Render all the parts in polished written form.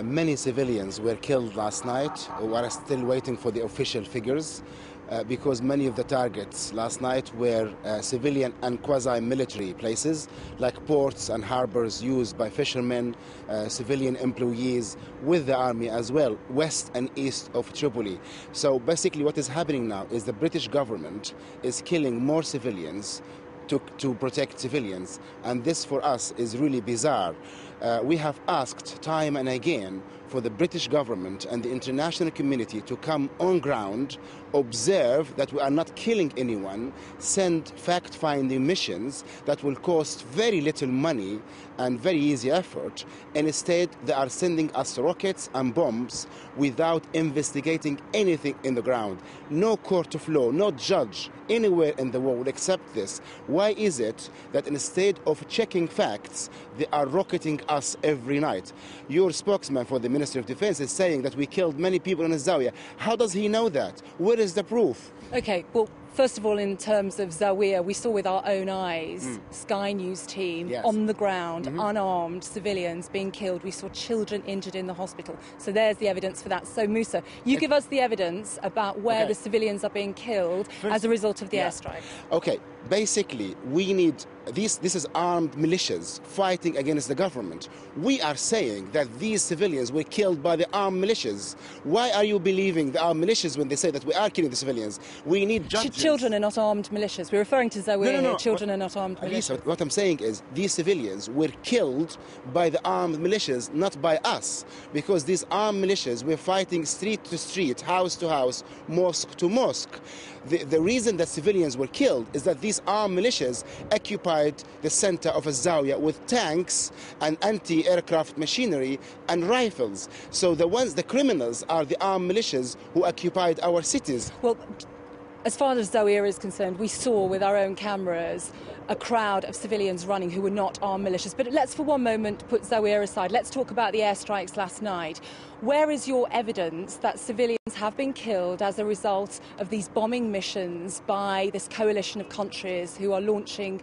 Many civilians were killed last night. We are still waiting for the official figures because many of the targets last night were civilian and quasi-military places like ports and harbors used by fishermen, civilian employees with the army as well, west and east of Tripoli. So basically what is happening now is the British government is killing more civilians to protect civilians, and this for us is really bizarre. We have asked time and again for the British government and the international community to come on ground, observe that we are not killing anyone, send fact-finding missions that will cost very little money and very easy effort, and instead they are sending us rockets and bombs without investigating anything in the ground. No court of law, no judge anywhere in the world will accept this. Why is it that instead of checking facts, they are rocketing us every night? Your spokesman for the Ministry of Defense is saying that we killed many people in Zawiya. How does he know that? Where is the proof? Okay, well, first of all, in terms of Zawiya, we saw with our own eyes, Sky News team on the ground, unarmed civilians being killed. We saw children injured in the hospital. So there's the evidence for that. So Moussa, you give us the evidence about where the civilians are being killed as a result of the airstrike. Okay, basically, we need this is armed militias fighting against the government. We are saying that these civilians were killed by the armed militias. Why are you believing the armed militias when they say that we are killing the civilians? We need judges. Children are not armed militias. We're referring to Zawiya here. Children are not armed militias. What I'm saying is these civilians were killed by the armed militias, not by us, because these armed militias were fighting street to street, house to house, mosque to mosque. The reason that civilians were killed is that these armed militias occupied the center of a Zawiya with tanks and anti-aircraft machinery and rifles. So the criminals are the armed militias who occupied our cities. Well, as far as Zawiya is concerned, we saw with our own cameras a crowd of civilians running who were not armed militias. But let's for one moment put Zawiya aside. Let's talk about the airstrikes last night. Where is your evidence that civilians have been killed as a result of these bombing missions by this coalition of countries who are launching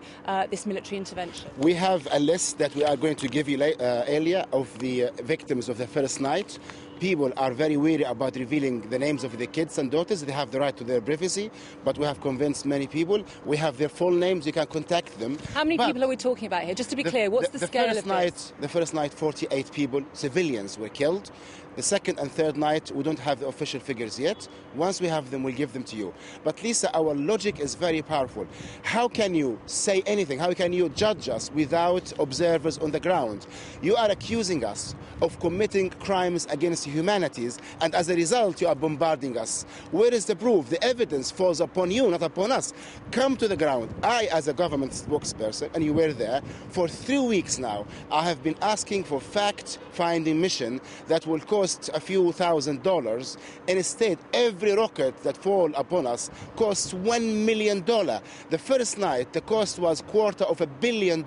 this military intervention? We have a list that we are going to give you earlier of the victims of the first night. People are very wary about revealing the names of the kids and daughters. They have the right to their privacy, but we have convinced many people. We have their full names. You can contact them. How many people are we talking about here? Just to be clear, what's the scale of this? The first night, 48 people, civilians, were killed. The second and third night, we don't have the official figures yet. Once we have them, we'll give them to you. But Lisa, our logic is very powerful. How can you say anything? How can you judge us without observers on the ground? You are accusing us of committing crimes against humanities, and as a result, you are bombarding us. Where is the proof? The evidence falls upon you, not upon us. Come to the ground. I, as a government spokesperson, and you were there, for 3 weeks now, I have been asking for fact-finding mission that will cost a few $1,000s. Instead, every rocket that falls upon us costs $1 million. The first night, the cost was $250 million.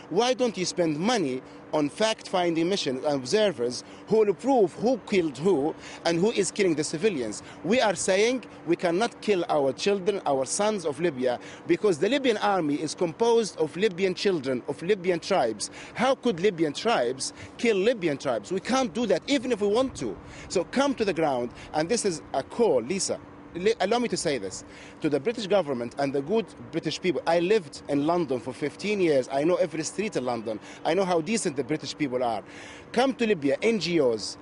Why don't you spend money on fact-finding missions and observers who will prove who killed who and who is killing the civilians? We are saying we cannot kill our children, our sons of Libya, because the Libyan army is composed of Libyan children, of Libyan tribes. How could Libyan tribes kill Libyan tribes? We can't do that, even if we want to. So come to the ground, and this is a call, Lisa. Allow me to say this to the British government and the good British people. I lived in London for 15 years. I know every street in London. I know how decent the British people are. Come to Libya, NGOs,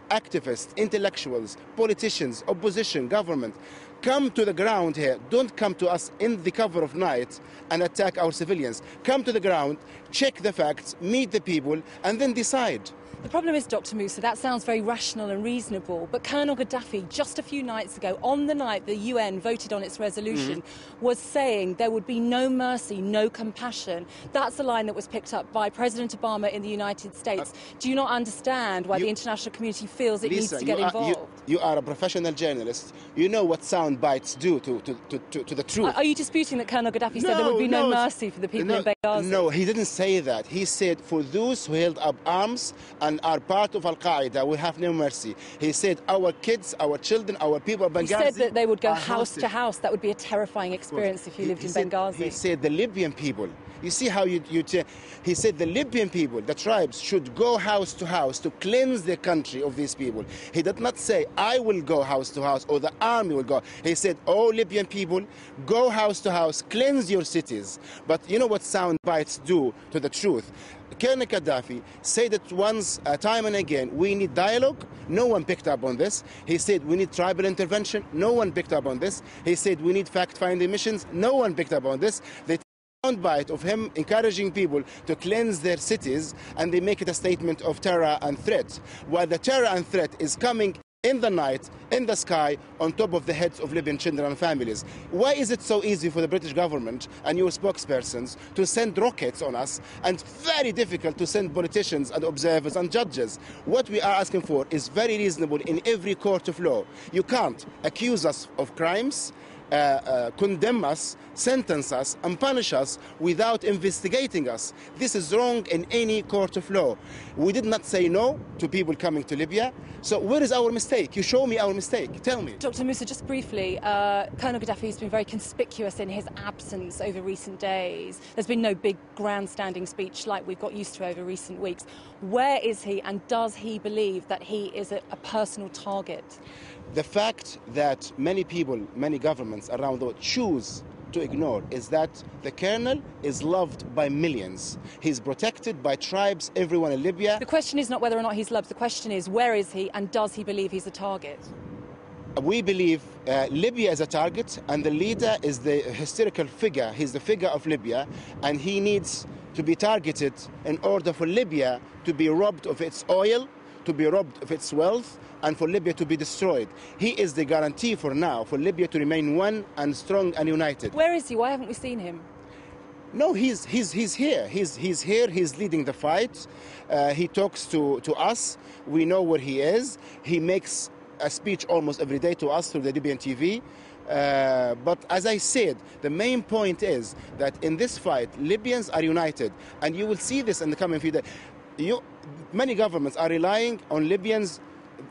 activists, intellectuals, politicians, opposition, government. Come to the ground here. Don't come to us in the cover of night and attack our civilians. Come to the ground, check the facts, meet the people, and then decide. The problem is, Dr. Moussa, that sounds very rational and reasonable, but Colonel Gaddafi, just a few nights ago, on the night the UN voted on its resolution, was saying there would be no mercy, no compassion. That's a line that was picked up by President Obama in the United States. Do you not understand why the international community community feels it needs to get involved. You are a professional journalist. You know what sound bites do to the truth. Are you disputing that Colonel Gaddafi said there would be no mercy for the people in Benghazi? No, he didn't say that. He said for those who held up arms and are part of Al-Qaeda, we have no mercy. He said our kids, our children, our people of Benghazi. He said that they would go house to house. That would be a terrifying experience if you lived in Benghazi. He said the Libyan people. You see how he said the Libyan people, the tribes, should go house to house to cleanse the country of these people. He did not say, I will go house to house or the army will go. He said, oh, Libyan people, go house to house, cleanse your cities. But you know what sound bites do to the truth? Colonel Gaddafi said it once, time and again, we need dialogue. No one picked up on this. He said we need tribal intervention. No one picked up on this. He said we need fact-finding missions. No one picked up on this. They soundbite of him encouraging people to cleanse their cities, and they make it a statement of terror and threat, while the terror and threat is coming in the night, in the sky, on top of the heads of Libyan children and families. Why is it so easy for the British government and your spokespersons to send rockets on us, and very difficult to send politicians and observers and judges? What we are asking for is very reasonable in every court of law. You can't accuse us of crimes, condemn us, sentence us and punish us without investigating us. This is wrong in any court of law. We did not say no to people coming to Libya. So where is our mistake? You show me our mistake. Tell me. Dr. Moussa, just briefly, Colonel Gaddafi has been very conspicuous in his absence over recent days. There's been no big grandstanding speech like we've got used to over recent weeks. Where is he, and does he believe that he is a personal target? The fact that many people, many governments around the world choose to ignore is that the colonel is loved by millions. He's protected by tribes, everyone in Libya. The question is not whether or not he's loved. The question is, where is he, and does he believe he's a target? We believe Libya is a target, and the leader is the historical figure. He's the figure of Libya, and he needs to be targeted in order for Libya to be robbed of its oil, to be robbed of its wealth, and for Libya to be destroyed. He is the guarantee for now for Libya to remain one and strong and united. Where is he? Why haven't we seen him? No, he's here. He's here. He's leading the fight. He talks to us. We know where he is. He makes a speech almost every day to us through the Libyan TV. But as I said, the main point is that in this fight, Libyans are united, and you will see this in the coming few days. Many governments are relying on Libyans.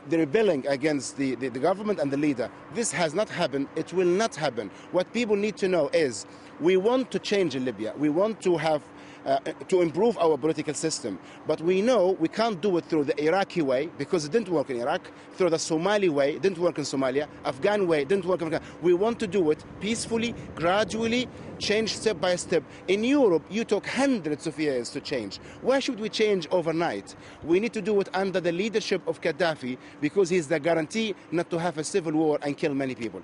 They're rebelling against the government and the leader. This has not happened. It will not happen. What people need to know is we want to change in Libya. We want to have to improve our political system. But we know we can't do it through the Iraqi way, because it didn't work in Iraq, through the Somali way, it didn't work in Somalia, Afghan way, it didn't work in Afghanistan. We want to do it peacefully, gradually, change step by step. In Europe, you took hundreds of years to change. Why should we change overnight? We need to do it under the leadership of Gaddafi, because he's the guarantee not to have a civil war and kill many people.